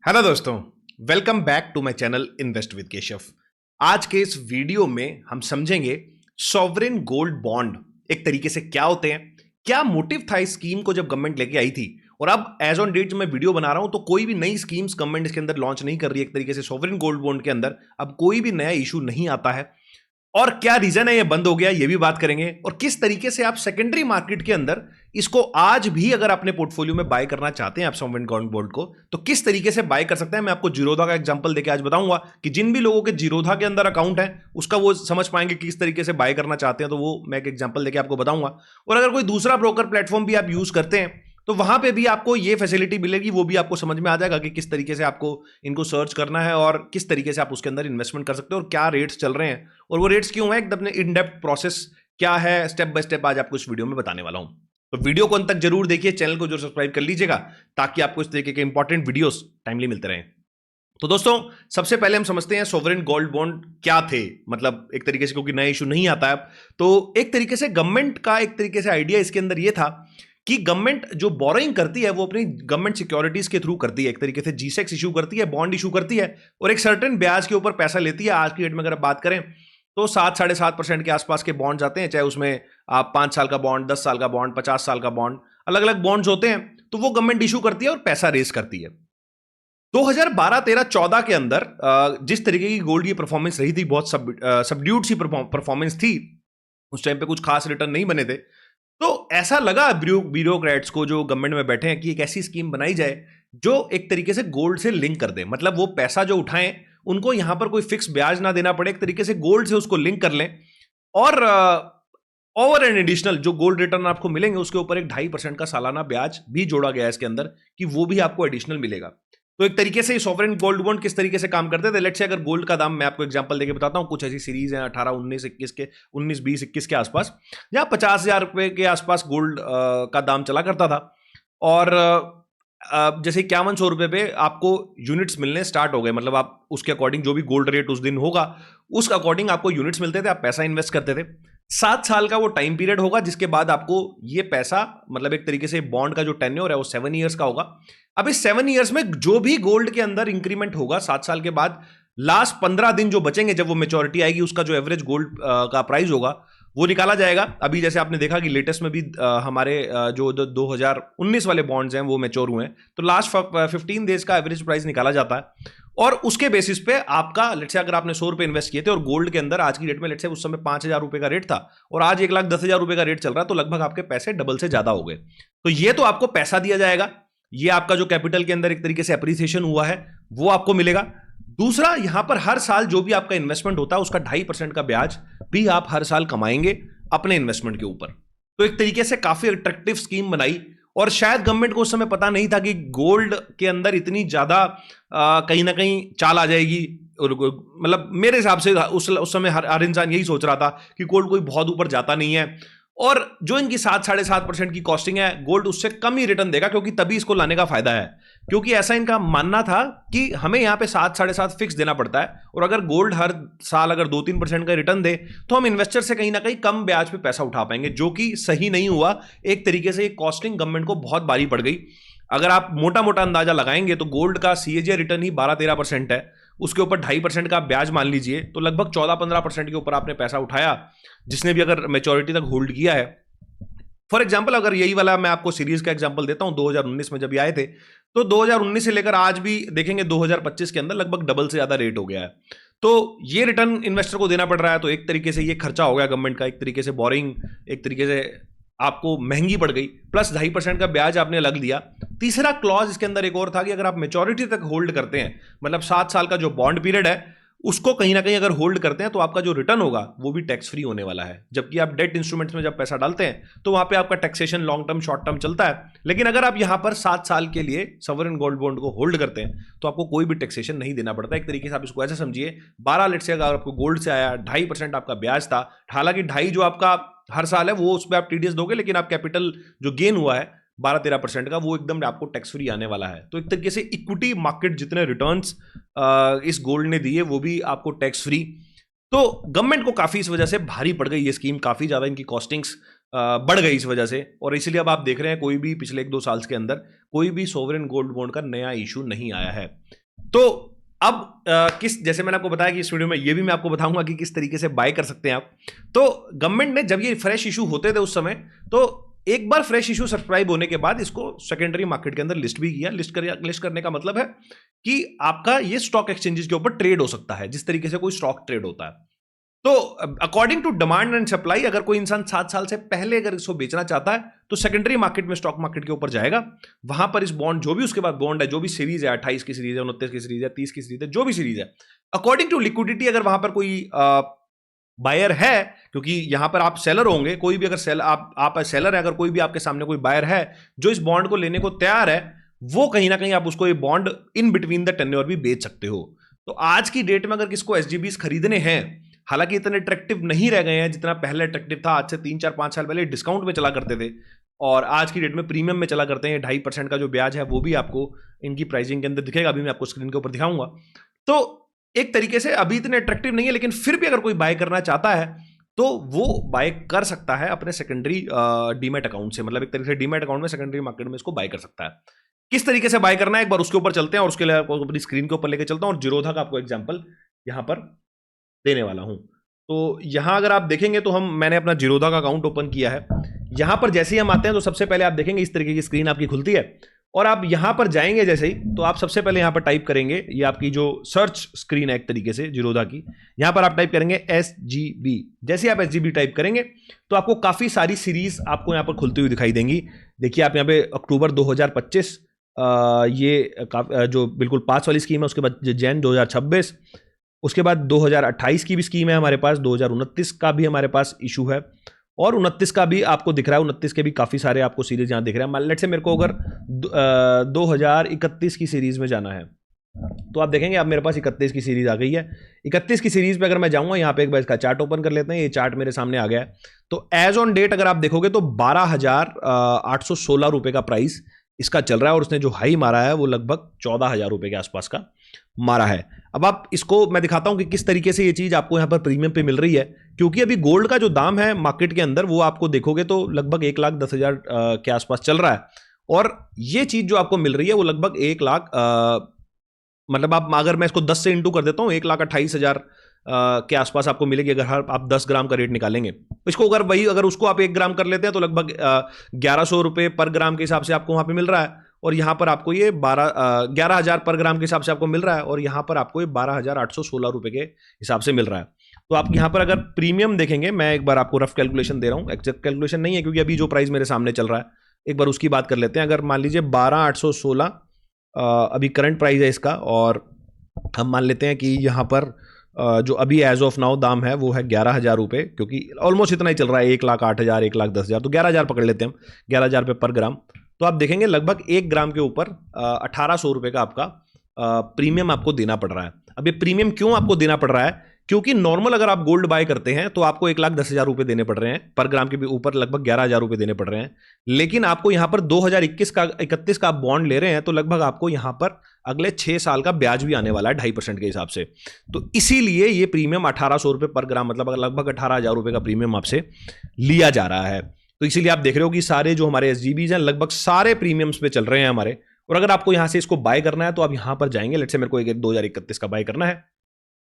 Hello दोस्तों, welcome back to my channel invest with Keshav. आज के इस वीडियो में हम समझेंगे सॉवरेन गोल्ड बॉन्ड एक तरीके से क्या होते हैं, क्या मोटिव था इस स्कीम को जब गवर्नमेंट लेके आई थी, और अब एज ऑन डेट जब मैं वीडियो बना रहा हूं तो कोई भी नई स्कीम्स गवर्नमेंट इसके अंदर लॉन्च नहीं कर रही है। एक तरीके से सॉवरेन गोल्ड बॉन्ड के अंदर अब कोई भी नया इशू नहीं आता है, और क्या रीजन है ये बंद हो गया ये भी बात करेंगे, और किस तरीके से आप सेकेंडरी मार्केट के अंदर इसको आज भी अगर अपने पोर्टफोलियो में बाय करना चाहते हैं आप सॉवरेन गोल्ड बॉन्ड को, तो किस तरीके से बाय कर सकते हैं। मैं आपको जीरोधा का एग्जांपल देके आज बताऊंगा कि जिन भी लोगों के जीरोधा के अंदर अकाउंट है उसका वो समझ पाएंगे किस तरीके से बाय करना चाहते हैं, तो वो मैं एक एग्जांपल देके आपको बताऊंगा। और अगर कोई दूसरा ब्रोकर प्लेटफॉर्म भी आप यूज करते हैं तो वहां पे भी आपको ये फैसिलिटी मिलेगी, वो भी आपको समझ में आ जाएगा कि किस तरीके से आपको इनको सर्च करना है और किस तरीके से आप उसके अंदर इन्वेस्टमेंट कर सकते हो और क्या रेट्स चल रहे हैं और वो रेट्स क्यों है, एकदम इन डेप्थ प्रोसेस क्या है, स्टेप बाय स्टेप आज आपको इस वीडियो में बताने वाला हूं। तो वीडियो को अंत तक जरूर देखिए, चैनल को जरूर सब्सक्राइब कर लीजिएगा ताकि आपको इस तरीके के इंपॉर्टेंट वीडियोस टाइमली मिलते रहें। तो दोस्तों, सबसे पहले हम समझते हैं सॉवरेन गोल्ड बॉन्ड क्या थे, मतलब एक तरीके से, क्योंकि नया इशू नहीं आता है। तो एक तरीके से गवर्नमेंट का एक तरीके से आइडिया इसके अंदर यह था कि गवर्नमेंट जो बोरोइंग करती है वो अपनी गवर्नमेंट सिक्योरिटीज के थ्रू करती है, एक तरीके से जीसेक्स इशू करती है, बॉन्ड इशू करती है और एक सर्टेन ब्याज के ऊपर पैसा लेती है। आज की डेट में अगर बात करें तो 7-7.5% के आसपास के बॉन्ड आते हैं, चाहे उसमें आप 5 साल का बॉन्ड, 10 साल का बॉन्ड, 50 साल का बॉन्ड, अलग अलग बॉन्ड्स होते हैं। तो वो गवर्नमेंट इशू करती है और पैसा रेज करती है। 2012, 13, 14 के अंदर जिस तरीके की गोल्ड की परफॉर्मेंस रही थी, बहुत सबड्यूड सी परफॉर्मेंस थी। उस टाइम पे कुछ खास रिटर्न नहीं बने थे, तो ऐसा लगा ब्यूरोक्रेट्स को जो गवर्नमेंट में बैठे हैं कि एक ऐसी स्कीम बनाई जाए जो एक तरीके से गोल्ड से लिंक कर दे, मतलब वो पैसा जो उठाएं उनको यहां पर कोई फिक्स ब्याज ना देना पड़े, एक तरीके से गोल्ड से उसको लिंक कर लें और ओवर एंड एडिशनल जो गोल्ड रिटर्न आपको मिलेंगे उसके ऊपर एक 2.5% का सालाना ब्याज भी जोड़ा गया है इसके अंदर कि वो भी आपको एडिशनल मिलेगा। तो एक तरीके से सॉवरेन गोल्ड बॉन्ड किस तरीके से काम करते थे, लेट्स से अगर गोल्ड का दाम, मैं आपको एग्जांपल देके बताता हूं, कुछ ऐसी सीरीज है 18, 19, 21 के 19, 20, 21 के आसपास, जहां 50,000 रुपए के आसपास गोल्ड का दाम चला करता था और जैसे 5100 रुपए पे आपको यूनिट्स मिलने स्टार्ट हो गए, मतलब आप उसके अकॉर्डिंग जो भी गोल्ड रेट उस दिन होगा उस अकॉर्डिंग आपको यूनिट्स मिलते थे, आप पैसा इन्वेस्ट करते थे। 7 साल का वो टाइम पीरियड होगा जिसके बाद आपको ये पैसा, मतलब एक तरीके से बॉन्ड का जो टेन्योर है वो 7 ईयर्स का होगा। अब इस 7 ईयर्स में जो भी गोल्ड के अंदर इंक्रीमेंट होगा 7 साल के बाद, लास्ट 15 दिन जो बचेंगे जब वो मेच्योरिटी आएगी, उसका जो एवरेज गोल्ड का प्राइस होगा वो निकाला जाएगा। अभी जैसे आपने देखा कि लेटेस्ट में भी हमारे जो 2019 वाले बॉन्ड्स हैं वो मैच्योर हुए हैं, तो लास्ट 15 डेज का एवरेज प्राइस निकाला जाता है और उसके बेसिस पे आपका, लेट्स से अगर आपने 100 रुपए इन्वेस्ट किए थे और गोल्ड के अंदर आज की डेट में लेट्स से उस समय 5,000 रुपए का रेट था और आज 1,10,000 रुपए का रेट चल रहा है, तो लगभग आपके पैसे डबल से ज्यादा हो गए। तो ये तो आपको पैसा दिया जाएगा, ये आपका जो कैपिटल के अंदर एक तरीके से अप्रिसिएशन हुआ है वो आपको मिलेगा। दूसरा, यहां पर हर साल जो भी आपका इन्वेस्टमेंट होता है उसका 2.5% का ब्याज भी आप हर साल कमाएंगे अपने इन्वेस्टमेंट के ऊपर। तो एक तरीके से काफी अट्रैक्टिव स्कीम बनाई और शायद गवर्नमेंट को उस समय पता नहीं था कि गोल्ड के अंदर इतनी ज्यादा कहीं ना कहीं चाल आ जाएगी। और मतलब मेरे हिसाब से उस समय हर इंसान यही सोच रहा था कि गोल्ड कोई बहुत ऊपर जाता नहीं है और जो इनकी 7-7.5% की कॉस्टिंग है, गोल्ड उससे कम ही रिटर्न देगा, क्योंकि तभी इसको लाने का फायदा है। क्योंकि ऐसा इनका मानना था कि हमें यहां पे 7-7.5 फिक्स देना पड़ता है और अगर गोल्ड हर साल अगर 2-3% का रिटर्न दे तो हम इन्वेस्टर से कहीं ना कहीं कम ब्याज पे पैसा उठा पाएंगे, जो कि सही नहीं हुआ। एक तरीके से कॉस्टिंग गवर्नमेंट को बहुत भारी पड़ गई। अगर आप मोटा मोटा अंदाजा लगाएंगे तो गोल्ड का CAGR रिटर्न ही 12-13% है, उसके ऊपर 2.5% का ब्याज मान लीजिए, तो लगभग 14-15% के ऊपर आपने पैसा उठाया, जिसने भी अगर मेच्योरिटी तक होल्ड किया है। फॉर एग्जाम्पल, अगर यही वाला मैं आपको सीरीज का एग्जाम्पल देता हूं, 2019 में जब ये आए थे तो 2019 से लेकर आज भी देखेंगे 2025 के अंदर लगभग डबल से ज्यादा रेट हो गया है। तो ये रिटर्न इन्वेस्टर को देना पड़ रहा है, तो एक तरीके से ये खर्चा हो गया गवर्नमेंट का, एक तरीके से बोरिंग, एक तरीके से आपको महंगी पड़ गई, प्लस 2.5% का ब्याज आपने अलग दिया। तीसरा क्लॉज इसके अंदर एक और था कि अगर आप मेच्योरिटी तक होल्ड करते हैं, मतलब 7 साल का जो बॉन्ड पीरियड है उसको कहीं ना कहीं अगर होल्ड करते हैं तो आपका जो रिटर्न होगा वो भी टैक्स फ्री होने वाला है। जबकि आप डेट इंस्ट्रूमेंट्स में जब पैसा डालते हैं तो वहां पे आपका taxation long term short term चलता है, लेकिन अगर आप यहां पर 7 साल के लिए सॉवरेन गोल्ड बॉन्ड को होल्ड करते हैं तो आपको कोई भी टैक्सेशन नहीं देना पड़ता। एक तरीके से आप इसको ऐसा समझिए, 12 लेट से अगर आपको गोल्ड से आया, 2.5% आपका ब्याज था, हालांकि 2.5 जो आपका हर साल है वो उस पर आप TDS दोगे, लेकिन आप कैपिटल जो गेन हुआ है 12-13% का वो एकदम आपको टैक्स फ्री आने वाला है। तो एक तरीके से इक्विटी मार्केट जितने रिटर्न्स इस गोल्ड ने दिए वो भी आपको टैक्स फ्री। तो गवर्नमेंट को काफी इस वजह से भारी पड़ गई ये स्कीम, काफी ज्यादा इनकी कॉस्टिंग्स बढ़ गई इस वजह से, और इसीलिए अब आप देख रहे हैं कोई भी पिछले 1-2 साल के अंदर कोई भी सोवरेन गोल्ड बॉन्ड का नया इशू नहीं आया है। तो अब किस, जैसे मैंने आपको बताया कि इस वीडियो में ये भी मैं आपको बताऊंगा कि किस तरीके से बाय कर सकते हैं आप। तो गवर्नमेंट ने जब ये फ्रेश इशू होते थे उस समय, तो एक बार फ्रेश इशू सब्सक्राइब होने के बाद इसको सेकेंडरी मार्केट के अंदर लिस्ट भी किया। लिस्ट करने का मतलब है कि आपका ये स्टॉक एक्सचेंजेस के ऊपर ट्रेड हो सकता है, जिस तरीके से कोई स्टॉक ट्रेड होता है। तो according to demand and supply, अगर कोई इंसान 7 साल से पहले अगर इसको बेचना चाहता है तो सेकेंडरी मार्केट में, स्टॉक मार्केट के ऊपर जाएगा, वहां पर इस बॉन्ड, जो भी उसके बाद बॉन्ड है, जो भी सीरीज है, 28 की सीरीज है, 29 की सीरीज है, 30 की सीरीज है, जो भी सीरीज है, अकॉर्डिंग टू लिक्विडिटी, अगर वहां पर कोई बायर है, क्योंकि यहां पर आप सेलर होंगे, कोई भी अगर आप सेलर है, अगर कोई भी आपके सामने कोई बायर है जो इस बॉन्ड को लेने को तैयार है, वो कहीं ना कहीं आप उसको ये bond in between the tenure भी बेच सकते हो। तो आज की डेट में अगर किसको एसजीबीस खरीदने हैं, हालांकि इतने अट्रैक्टिव नहीं रह गए हैं जितना पहले अट्रैक्टिव था। आज से 3-4-5 साल पहले डिस्काउंट में चला करते थे, और आज की डेट में प्रीमियम में चला करते हैं। 2.5% का जो ब्याज है वो भी आपको इनकी प्राइसिंग के अंदर दिखेगा, अभी मैं आपको स्क्रीन के ऊपर दिखाऊंगा। तो एक तरीके से अभी इतने अट्रैक्टिव नहीं है, लेकिन फिर भी अगर कोई बाय करना चाहता है तो वो बाय कर सकता है अपने सेकेंडरी डीमैट अकाउंट से, मतलब एक तरीके से डीमैट अकाउंट में सेकेंडरी मार्केट में इसको बाय कर सकता है। किस तरीके से बाय करना है एक बार उसके ऊपर चलते हैं, और उसके लिए आपको अपनी स्क्रीन के ऊपर लेके चलता हूं, और जीरोधा का आपको एग्जांपल यहां पर देने वाला हूं। तो यहां अगर आप देखेंगे तो मैंने अपना जीरोधा का अकाउंट ओपन किया है। यहां पर जैसे ही हम आते हैं तो सबसे पहले आप देखेंगे इस तरीके की स्क्रीन आपकी खुलती है, और आप यहां पर जाएंगे जैसे ही, तो आप सबसे पहले यहां पर टाइप करेंगे, ये आपकी जो सर्च स्क्रीन है एक तरीके से जीरोधा की, यहां पर आप टाइप करेंगे SGB। जैसे आप SGB टाइप करेंगे तो आपको काफी सारी सीरीज आपको यहां पर खुलती हुई दिखाई देंगी। देखिए आप यहां पे अक्टूबर 2025, ये जो बिल्कुल पास वाली स्कीम है, उसके बाद जैन 2026, उसके बाद 2028 की भी स्कीम है हमारे पास, 2029 का भी हमारे पास इशू है, और 29 का भी आपको दिख रहा है। 29 के भी काफ़ी सारे आपको सीरीज यहाँ दिख रहे हैं। मान लेट से मेरे को अगर 2031 की सीरीज में जाना है, तो आप देखेंगे अब मेरे पास 31 की सीरीज आ गई है। 31 की सीरीज पे अगर मैं जाऊंगा, यहाँ पे एक बार इसका चार्ट ओपन कर लेते हैं, ये चार्ट मेरे सामने आ गया है। तो एज ऑन डेट अगर आप देखोगे तो 12,816 रुपये का प्राइस इसका चल रहा है, और उसने जो हाई मारा है वो लगभग 14,000 रुपये के आसपास का मारा है। अब आप इसको मैं दिखाता हूं कि किस तरीके से ये चीज आपको यहां पर प्रीमियम पे मिल रही है, क्योंकि अभी गोल्ड का जो दाम है मार्केट के अंदर वो आपको देखोगे तो लगभग 1,10,000 के आसपास चल रहा है, और ये चीज जो आपको मिल रही है वो लगभग 1 लाख, मतलब आप अगर मैं इसको 10 से इंटू कर देता हूँ, 1,28,000 के आसपास आपको मिलेगी अगर हर आप 10 ग्राम का रेट निकालेंगे। इसको अगर उसको आप 1 ग्राम कर लेते हैं तो लगभग 1,100 रुपये पर ग्राम के हिसाब से आपको वहां पे मिल रहा है, और यहाँ पर आपको ये 11,000 पर ग्राम के हिसाब से आपको मिल रहा है, और यहाँ पर आपको ये 12,816 रुपये के हिसाब से मिल रहा है। तो आप यहाँ पर अगर प्रीमियम देखेंगे, मैं एक बार आपको रफ कैलकुलेशन दे रहा हूँ, एग्जैक्ट कैलकुलेशन नहीं है क्योंकि अभी जो प्राइस मेरे सामने चल रहा है, एक बार उसकी बात कर लेते हैं। अगर मान लीजिए 12,816 अभी करंट प्राइस है इसका, और हम मान लेते हैं कि यहाँ पर जो अभी एज ऑफ नाउ दाम है वो है 11,000 रुपये, क्योंकि ऑलमोस्ट इतना ही चल रहा है, 1,08,000, 1,10,000, तो 11,000 पकड़ लेते हैं हम, 11,000 रुपये पर ग्राम। तो आप देखेंगे लगभग 1 ग्राम के ऊपर 1,800 रुपये का आपका प्रीमियम आपको देना पड़ रहा है। अब ये प्रीमियम क्यों आपको देना पड़ रहा है? क्योंकि नॉर्मल अगर आप गोल्ड बाय करते हैं तो आपको 1,10,000 रुपये देने पड़ रहे हैं, पर ग्राम के भी ऊपर लगभग 11,000 रुपये देने पड़ रहे हैं। लेकिन आपको यहां पर 2031 का आप बॉन्ड ले रहे हैं, तो लगभग आपको यहां पर अगले 6 साल का ब्याज भी आने वाला है 2.5% के हिसाब से। तो इसीलिए ये प्रीमियम 1,800 रुपये पर ग्राम, मतलब लगभग 18,000 रुपये का प्रीमियम आपसे लिया जा रहा है। तो इसीलिए आप देख रहे हो कि सारे जो हमारे SGBs हैं लगभग सारे प्रीमियम्स पे चल रहे हैं हमारे। और अगर आपको यहां से इसको बाय करना है तो आप यहां पर जाएंगे, लेट्स से मेरे को 2031 का बाय करना है,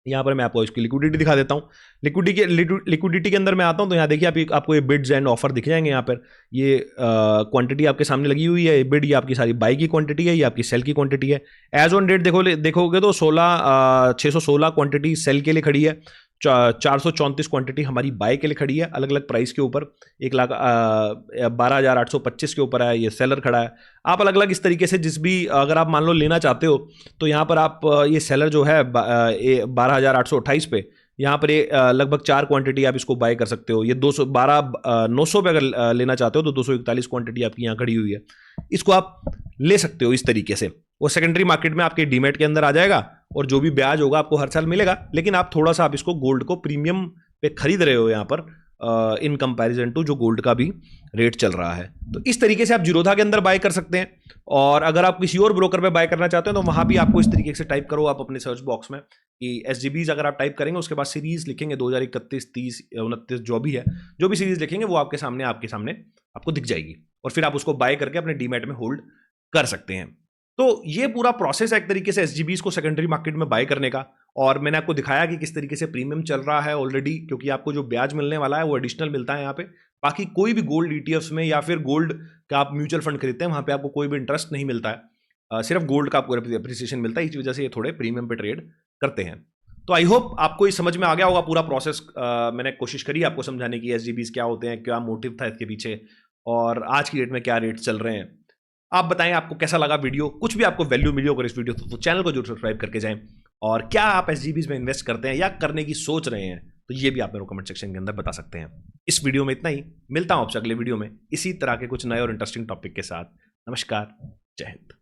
यहाँ पर मैं आपको इसकी लिक्विडिटी दिखा देता हूँ। लिक्विडिटी के अंदर मैं आता हूँ तो यहाँ देखिए आपको ये बिड्स एंड ऑफर दिख जाएंगे। यहाँ पर ये क्वांटिटी आपके सामने लगी हुई है, ये बिड, ये आपकी सारी बाई की क्वांटिटी है, ये आपकी सेल की क्वांटिटी है। एज ऑन डेट देखोगे तो 616 क्वांटिटी सेल के लिए खड़ी है, 434 क्वांटिटी हमारी बाय के लिए खड़ी है, अलग अलग प्राइस के ऊपर। 1,12,825 के ऊपर है, ये सेलर खड़ा है। आप अलग अलग इस तरीके से जिस भी अगर आप मान लो लेना चाहते हो तो यहाँ पर आप ये सेलर जो है 12,828 पे, यहाँ पर ये लगभग 4 क्वांटिटी आप इसको बाय कर सकते हो। ये 900 पे अगर लेना चाहते हो तो 241 क्वांटिटी आपकी यहाँ खड़ी हुई है, इसको आप ले सकते हो इस तरीके से। वो सेकेंडरी मार्केट में आपके डीमेट के अंदर आ जाएगा, और जो भी ब्याज होगा आपको हर साल मिलेगा, लेकिन आप थोड़ा सा आप इसको गोल्ड को प्रीमियम पे खरीद रहे हो यहाँ पर इन कंपैरिजन टू जो गोल्ड का भी रेट चल रहा है। तो इस तरीके से आप जीरोधा के अंदर बाय कर सकते हैं। और अगर आप किसी और ब्रोकर पे बाय करना चाहते हैं तो वहां भी आपको इस तरीके से टाइप करो आप अपने सर्च बॉक्स में कि एसजीबीज अगर आप टाइप करेंगे, उसके बाद सीरीज लिखेंगे 2031, 30, 29 जो भी है, जो भी सीरीज लिखेंगे वो आपके सामने आपको दिख जाएगी और फिर आप उसको बाय करके अपने डीमैट में होल्ड कर सकते हैं। तो ये पूरा प्रोसेस है एक तरीके से एसजीबीज को सेकेंडरी मार्केट में बाय करने का। और मैंने आपको दिखाया कि किस तरीके से प्रीमियम चल रहा है ऑलरेडी, क्योंकि आपको जो ब्याज मिलने वाला है वो एडिशनल मिलता है यहाँ पे। बाकी कोई भी गोल्ड ईटीएफ्स में या फिर गोल्ड का आप म्यूचुअल फंड खरीदते हैं वहां पे आपको कोई भी इंटरेस्ट नहीं मिलता है, सिर्फ गोल्ड का आपको अप्रिसिएशन मिलता है। इस वजह से ये थोड़े प्रीमियम पे ट्रेड करते हैं। तो आई होप आपको ये समझ में आ गया होगा पूरा प्रोसेस। मैंने कोशिश करी आपको समझाने की एसजीबीज क्या होते हैं, क्या मोटिव था इसके पीछे और आज की डेट में क्या रेट चल रहे हैं। आप बताएं आपको कैसा लगा वीडियो, कुछ भी आपको वैल्यू मिली होगा इस वीडियो तो चैनल को जरूर सब्सक्राइब करके जाएं। और क्या आप एसजीबीज में इन्वेस्ट करते हैं या करने की सोच रहे हैं तो ये भी आप मेरे को कमेंट सेक्शन के अंदर बता सकते हैं। इस वीडियो में इतना ही, मिलता हूं आपसे अगले वीडियो में इसी तरह के कुछ नए और इंटरेस्टिंग टॉपिक के साथ। नमस्कार, जय हिंद।